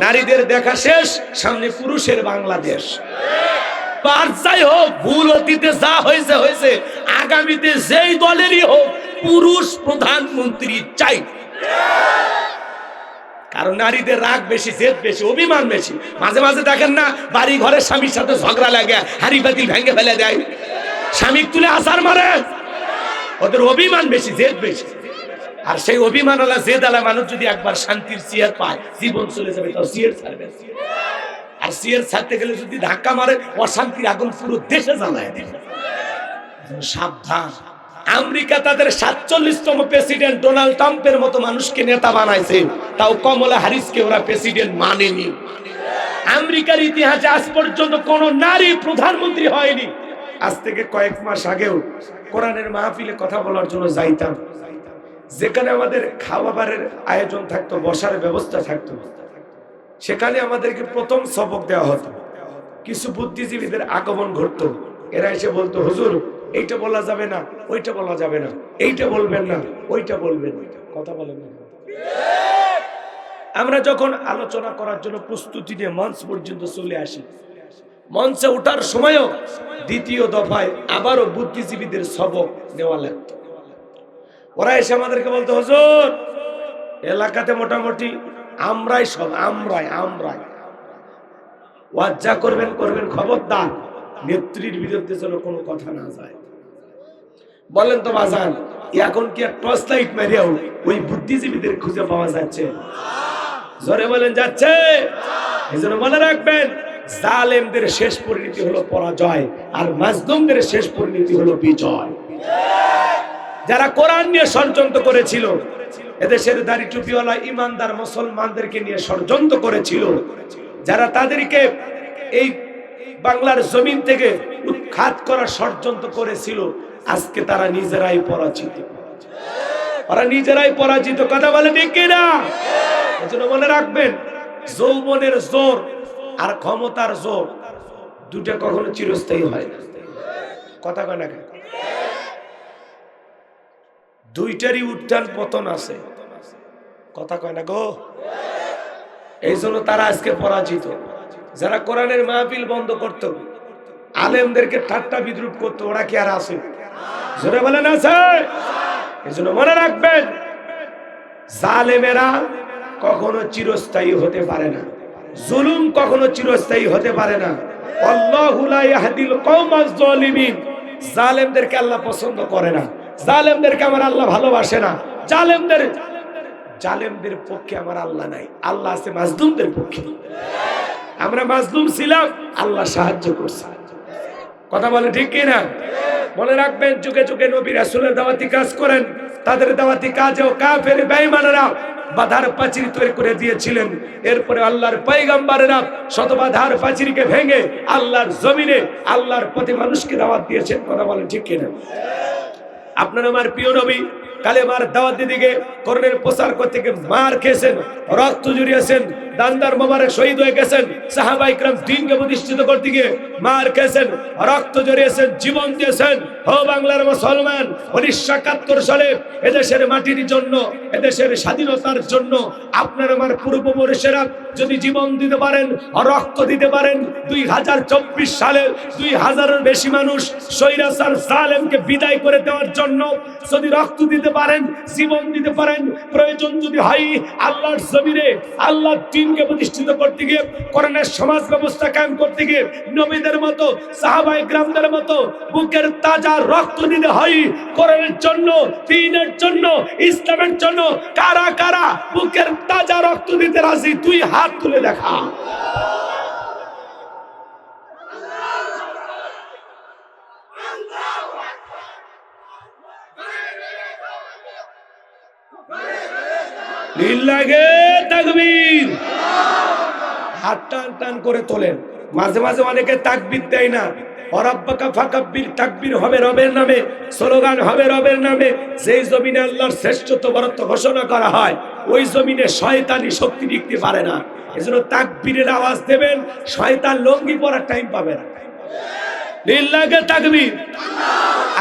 নারীদের দেখা শেষ, সামনে পুরুষের বাংলাদেশ। আর যাই হোক, ভুল অতীতে যা হয়েছে হয়েছে, আগামীতে যেই দলেরই হোক পুরুষ প্রধানমন্ত্রী চাই। কারণ নারীদের রাগ বেশি, জেদ বেশি, অভিমান বেশি। মাঝে মাঝে দেখেন না, বাড়ি ঘরের স্বামীর সাথে ঝগড়া লাগে, হাড়ি পাতিল ভেঙে ফেলে দেয়, স্বামী তুলে আছাড় মারে। ওদের অভিমান বেশি, জেদ বেশি। আর সেই অভিমান আলা জেদ আলা মানুষ যদি একবার শান্তির চেয়ার পায়, জীবন চলে যাবে, তাও চেয়ার ছাড়বে। আর চেয়ার ছাড়তে গেলে যদি ধাক্কা মারে, অশান্তির আগুন পুরো দেশে জ্বালায় দেবে। সাবধান। আমেরিকা তাদের 47তম প্রেসিডেন্ট ডোনাল্ড ট্রাম্পের মতো মানুষকে নেতা বানাইছে, তাও কমলা হ্যারিসকে ওরা প্রেসিডেন্ট মানেনি। আমেরিকার ইতিহাসে আজ পর্যন্ত কোন নারী প্রধানমন্ত্রী হয়নি। আজ থেকে কয়েক মাস আগেও কোরআনের মাহফিলে কথা বলার জন্য যাইতাম, যেখানে আমাদের খাবারের আয়োজন থাকতো, বসার ব্যবস্থা থাকতো, সেখানে আমাদেরকে প্রথম সবক দেওয়া হতো। কিছু বুদ্ধিজীবীদের আগমন ঘটতো, এরা এসে বলতো, হুজুর এইটা বলা যাবে না, ওইটা বলা যাবে না, এইটা বলবেন না, ওইটা বলবেন। কথা বলেন না। আমরা যখন আলোচনা করার জন্য প্রস্তুতি নিয়ে মঞ্চ পর্যন্ত চলে আসি, মঞ্চে ওঠার সময়ও দ্বিতীয় দফায় আবারও বুদ্ধিজীবীদের সবক নেওয়া লাগতো। ওরা এসে আমাদেরকে বলতো, হুজুর এলাকাতে মোটামুটি আমরাই সব, আমরাই ওয়াজ যা করবেন করবেন, খবরদার নেত্রীর বিরুদ্ধে যেন কোনো কথা না যায়। বলেন তো বাজান, এখন কি আর টর্চ লাইট মারিয়াও ওই বুদ্ধিজীবীদের খুঁজে পাওয়া যাচ্ছে? জোরে বলেন, যাচ্ছে। এই জন্য মনে রাখবেন, জালেমদের শেষ পরিণতি হলো পরাজয়, আর মাজলুমদের শেষ পরিণতি হলো বিজয়। যারা কোরআন নিয়ে ষড়যন্ত্র করেছিল, এদেশের দাড়ি টুপিওয়ালা ইমানদার মুসলমানদেরকে নিয়ে ষড়যন্ত্র করেছিল, যারা তাদেরকে এই বাংলার জমিন থেকে উৎখাত করার ষড়যন্ত্র করেছিল, আজকে তারা নিজেরাই পরাজিত। ওরা নিজেরাই পরাজিত। কথা বলে ঠিক কিনা? এজন্য মনে রাখবেন, যৌবনের জোর আর ক্ষমতার জোর দুটো কখনো চিরস্থায়ী হয় না। কথা কয় না? দুইটারই উত্থান পতন আছে। কথা কয় না গো? এই জন্য তারা আজকে পরাজিত। যারা কোরআনের মাহফিল বন্ধ করত, আলেমদেরকে ঠাট্টা বিদ্রুপ করতো, ওরা কি আর আছে? জোরে বলেন, আছে? এই জন্য মনে রাখবেন, জালেমেরা কখনো চিরস্থায়ী হতে পারে না, জুলুম কখনো চিরস্থায়ী হতে পারে না। আল্লাহু লা ইয়াহদিল কওমাজ জালিমিন। জালেমদেরকে আল্লাহ পছন্দ করে না, জালেমদেরকে আমার আল্লাহ ভালোবাসে না। জালেমদের পক্ষে আমার আল্লাহ নাই, আল্লাহ আছে মাজলুমদের পক্ষে। আমরা মাজলুম ছিলাম, আল্লাহ সাহায্য করছে। কথা বলে ঠিক কিনা? মনে রাখবেন, যুগে যুগে নবী রাসূলের দাওয়াতি কাজ করেন, তাদের দাওয়াতি কাজেও কাফের বেঈমানেরা বাধার প্রাচীর তৈরি করে দিয়েছিলেন। এরপরে আল্লাহর পয়গম্বরেরা শতবাধার প্রাচীরকে ভেঙে আল্লাহর জমিনে আল্লাহর পথে মানুষকে দাওয়াত দিয়েছেন। কথা বলেন ঠিক কিনা? আপনার আমার প্রিয় নবী কালেমার দাওয়াত দিতে গিয়ে কোরআনের প্রচার করতে গিয়ে মার খেয়েছেন, রক্ত জড়িয়েছেন, দান্দার মোবারক শহীদ হয়ে গেছেন। সাহাবায়ে কিরাম দ্বীনকে প্রতিষ্ঠিত করতে গিয়ে মার খেয়েছেন, রক্ত জড়িয়েছেন, জীবন দিয়েছেন। ও বাংলার মুসলমান, 1971 সালে এদেশের মাটির জন্য, এদেশের স্বাধীনতার জন্য আপনার আমার পূর্বপুরুষেরা যদি জীবন দিতে পারেন, রক্ত দিতে পারেন, 2024 সালে 2000-এর বেশি মানুষ স্বৈরাচার জালেমকে বিদায় করে দেওয়ার জন্য যদি রক্ত দিতে পারেন, জীবন দিতে পারেন, প্রয়োজন যদি হয় আল্লাহর জমিনে আল্লাহর দ্বীনকে প্রতিষ্ঠিত করতে গিয়ে, কোরআনের সমাজ ব্যবস্থা কায়েম করতে গিয়ে নবীদের মতো, সাহাবায়ে কিরামদের মতো বুকের তাজা রক্ত দিতে হয় কোরআনের জন্য, দ্বীনের জন্য, ইসলামের জন্য। কারা কারা বুকের তাজা রক্ত দিতে রাজি? তুই হাত তুলে দেখা। লিল্লাহে তাকবীর। হাত টান টান করে তোলেন। মাঝে মাঝে অনেকে তাকবীর দেয় না। রব্বাকা ফাকাব্বির, তাকবীর হবে রবের নামে, স্লোগান হবে রবের নামে। যেই জমিনে আল্লাহর শ্রেষ্ঠত্ব বরত্ব ঘোষণা করা হয়, ওই জমিনে শয়তানি শক্তি টিকতে পারে না। এজন্য তাকবীরের আওয়াজ দেবেন, শয়তান লঙ্গি পরার টাইম পাবে না। লিল্লাহে তাকবীর।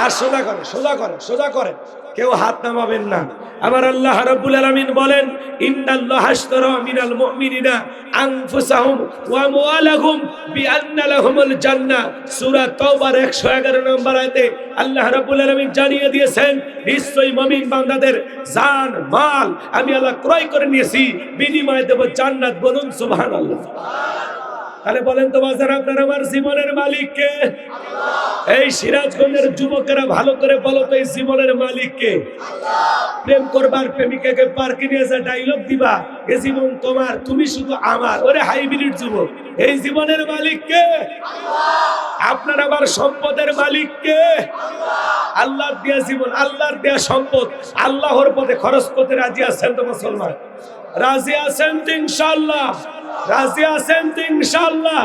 আর সোজা করে, সোজা করে, সোজা করে, কেউ হাত নামাবেন না। আমার আল্লাহ রাব্বুল আলামিন বলেন, ইন্নাল্লাহা আশতারা মিনাল মুমিনিনা আনফুসাহুম ওয়া আমওয়ালাহুম বিআন্না লাহুমুল জান্নাহ। সূরা তাওবার 111 নম্বর আয়াতে আল্লাহ রাব্বুল আলামিন জানিয়ে দিয়েছেন, নিশ্চয়ই মুমিন বান্দাদের জান মাল আমি আল্লাহ ক্রয় করে নিয়েছি, বিনিময়ে দেব জান্নাত। বলুন সুবহানাল্লাহ। তাহলে বলেন তো বাজার, আপনার আমার জীবনের মালিক কে? এই সিরাজগঞ্জের যুবকেরা ভালো করে বলো তো, এই জীবনের মালিক কে? প্রেম করবার প্রেমিকাকে পার্কে নিয়ে যা ডায়লগ দিবা, এ জীবন তোমার, তুমি শুধু আমার, ওরে হাইব্রিড যুবক। এই জীবনের মালিক কে? আপনার আমার সম্পদের মালিক কে? আল্লাহর দেয়া জীবন, আল্লাহর দেয়া সম্পদ আল্লাহর পথে খরচ করতে রাজি আছেন তো মুসলমান? রাজি আছেন তো ইনশাআল্লাহ? রাজি আছেন তো ইনশাআল্লাহ?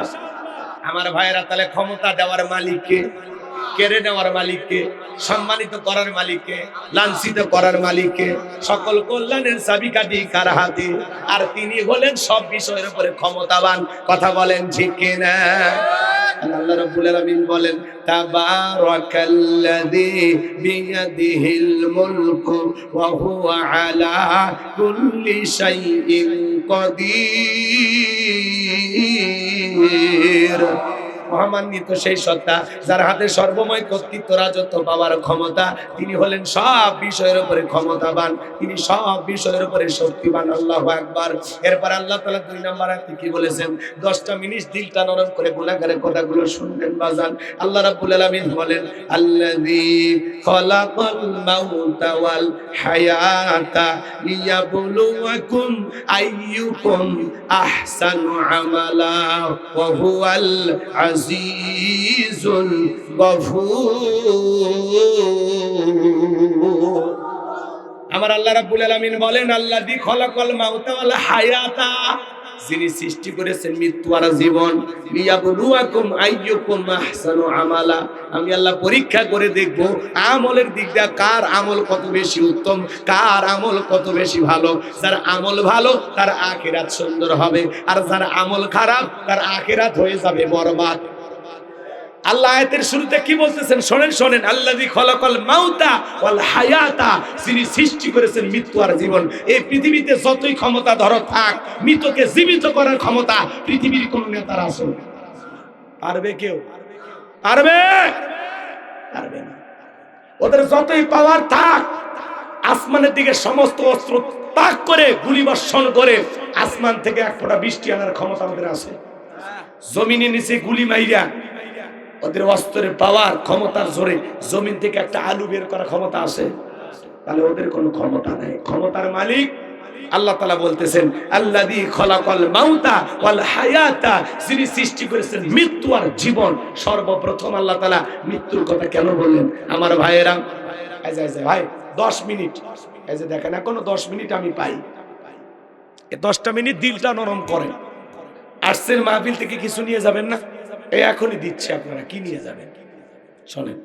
আমার ভাইরা, তাহলে ক্ষমতা দেওয়ার মালিককে, কেড়ে নেওয়ার মালিককে, সম্মানিত করার মালিককে, লাঞ্ছিত করার মালিককে, সকল কল্যাণের চাবিকাঠি কার হাতে? আর তিনি হলেন সব বিষয়ের উপরে ক্ষমতাবান। কথা বলেন ঠিক কিনা? আল্লাহ রাব্বুল আলামিন বলেন, তাবারাকাল্লাযী বিয়াদিহিল মুলকু ওয়া হুয়া আলা কুল্লি শাইইন কাদির। মহামান্বিত সেই সত্তা যার হাতে সর্বময় কর্তৃত্ব, রাজত্ব পাওয়ার ক্ষমতা। তিনি হলেন সব বিষয়ের উপরে ক্ষমতাবান, তিনি সব বিষয়ের উপরে শক্তিবান। আল্লাহু আকবার। এরপর আল্লাহ তাআলা 2 নম্বর আয়াতে কি বলেছেন? 10টা মিনিট দিলটা নরম করে গুনাহগারের কথাগুলো শুনবেন বাজান। আল্লাহ রাব্বুল আলামিন বলেন, আল্লাযী খালাকাল মাউতা ওয়াল হায়াতা লিয়াবলুয়াকুম আইয়ুকুম আহসানু আমালা ওয়া হুয়াল আজিজুল গফুর। আমার আল্লাহ রাব্বুল আলামিন বলেন, আল্লাযী খালাকাল মাউতা ওয়াল হায়াতা, যিনি সৃষ্টি করেছেন মৃত্যু আর জীবন, লিয়াবলুয়াকুম আইয়ুকুম আহসানু আমালা, আমি আল্লাহ পরীক্ষা করে দেখব আমলের দিক দিয়ে কার আমল কত বেশি উত্তম, কার আমল কত বেশি ভালো। যার আমল ভালো তার আখিরাত সুন্দর হবে, আর যার আমল খারাপ তার আখিরাত হয়ে যাবে বরবাদ। আল্লাহ আয়াতের শুরুতে কি বলতেছেন শোনেন, শোনেন। আল্লাযী খালাকাল মাউতা ওয়াল হায়াতা, যিনি সৃষ্টি করেছেন মৃত্যু আর জীবন। এই পৃথিবীতে যতই ক্ষমতা ধরো থাক, মৃতকে জীবিত করার ক্ষমতা পৃথিবীর কোন নেতার আছে? পারবে কেউ? পারবে? পারবে না। ওদের যতই পাওয়ার থাক, আসমানের দিকে সমস্ত অস্ত্র তাক করে গুলি বর্ষণ করে আসমান থেকে এক ফোঁটা বৃষ্টি আনার ক্ষমতা ওদের আছে। জমিনের নিচে গুলি মাইরা ওদের অস্ত্রের পাওয়ার ক্ষমতার জোরে জমিন থেকে একটা আলু বের করার ক্ষমতা আছে? তাহলে ওদের কোনো ক্ষমতা নাই। ক্ষমতার মালিক আল্লাহ তাআলা বলতেছেন, আল্লাযী খালাকাল মাউতা ওয়াল হায়াতা, যিনি সৃষ্টি করেছেন মৃত্যু আর জীবন। সর্বপ্রথম আল্লাহ তাআলা মৃত্যুর কথা কেন বললেন? আমার ভাইয়েরা, ভাই 10 মিনিট, এই যে দেখেন এখনো 10 মিনিট আমি পাই, এই 10টা মিনিট দিলটা নরম করেন। আসছেন মাহফিল থেকে কিছু নিয়ে যাবেন না? এই এখনই দিচ্ছে, আপনারা কি নিয়ে যাবেন? শোনেন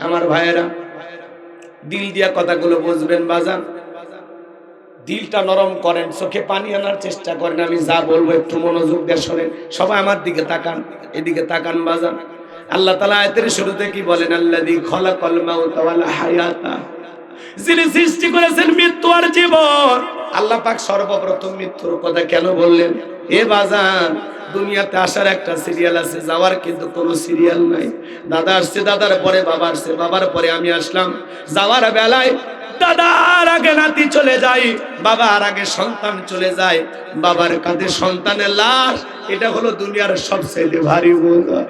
আমার ভাইয়েরা, দিল দিয়া কথাগুলো বুঝবেন বাজান, দিলটা নরম করেন, চোখে পানি আনার চেষ্টা করেন। আমি যা বলবো একটু মনোযোগ দিয়ে শোনেন। সবাই আমার দিকে তাকান, এদিকে তাকান বাজান। আল্লাহ তাআলা আয়াতের শুরুতে কি বলেন? আল্লাযী খালাকাল মাউতা ওয়াল হায়াতা, যিনি সৃষ্টি করেছেন মৃত্যু আর জীবন। আল্লাহ পাক সর্বপ্রথম মৃত্যুর কথা কেন বললেন? এ বাজান, দুনিয়াতে আসার একটা সিরিয়াল আছে, যাওয়ার কিন্তু কোনো সিরিয়াল নাই। দাদা আসছে, দাদার পরে বাবা আসছে, বাবার পরে আমি আসলাম। যাওয়ার বেলায় দাদার আগে নাতি চলে যায়, বাবার আগে সন্তান চলে যায়, বাবার কাঁধে সন্তানের লাশ। এটা হলো দুনিয়ার সবচেয়ে ভারী বোঝা।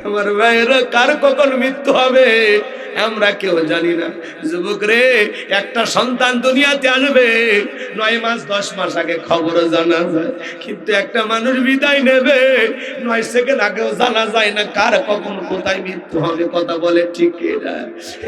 আমার ভাইয়েরা, কার কখন মৃত্যু হবে আমরা কেউ জানি না। যুবক রে, একটা সন্তান দুনিয়াতে আসবে 9 মাস 10 মাস আগে খবর জানা যায়, কিন্তু একটা মানুষ বিদায় নেবে 9 সেকেন্ড আগেও জানা যায় না কার কখন কোথায় মৃত্যু হবে। কথা বলে ঠিক না?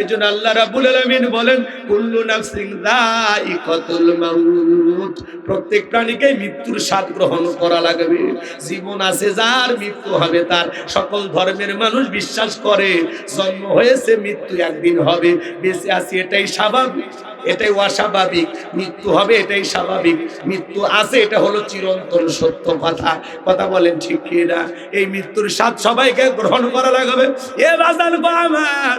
এজন্য আল্লাহ রাব্বুল আলামিন বলেন, কুল্লু নাফসিন যায়িকাতুল মাউত, প্রত্যেক প্রাণীকে মৃত্যুর স্বাদ গ্রহণ করা লাগবে। জীবন আছে যার, মৃত্যু হবে তার। সকল ধর্মের মানুষ বিশ্বাস করে জন্ম হয়েছে, মৃত্যু একদিন হবে। বেঁচে আছি এটাই স্বাভাবিক, এটাই অস্বাভাবিক। মৃত্যু হবে এটাই স্বাভাবিক। মৃত্যু আছে এটা হলো চিরন্তন সত্য কথা। কথা বলেন ঠিক কি না? এই মৃত্যুর স্বাদ সবাইকে গ্রহণ করা লাগবে। এ বাজান গো আমার,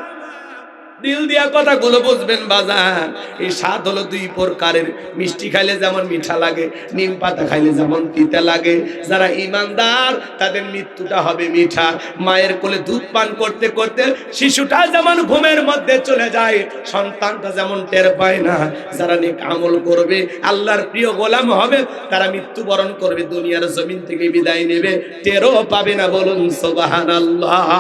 দিল দিয়া কথাগুলো বুঝবেন বাজান। এই স্বাদ হলো দুই প্রকারের, মিষ্টি খাইলে যেমন মিঠা লাগে, নিম পাতা খাইলে যেমন তিতা লাগে। যারা ঈমানদার তাদের মৃত্যুটা হবে মিঠা। মায়ের কোলে দুধ পান করতে করতে শিশুটা যেমন ঘুমের মধ্যে চলে যায়, সন্তানটা যেমন টের পায় না, যারা নেক আমল করবে, আল্লাহর প্রিয় গোলাম হবে, তারা মৃত্যুবরণ করবে, দুনিয়ার জমিন থেকে বিদায় নেবে, টেরও পাবে না। বলুন সুবহানাল্লাহ।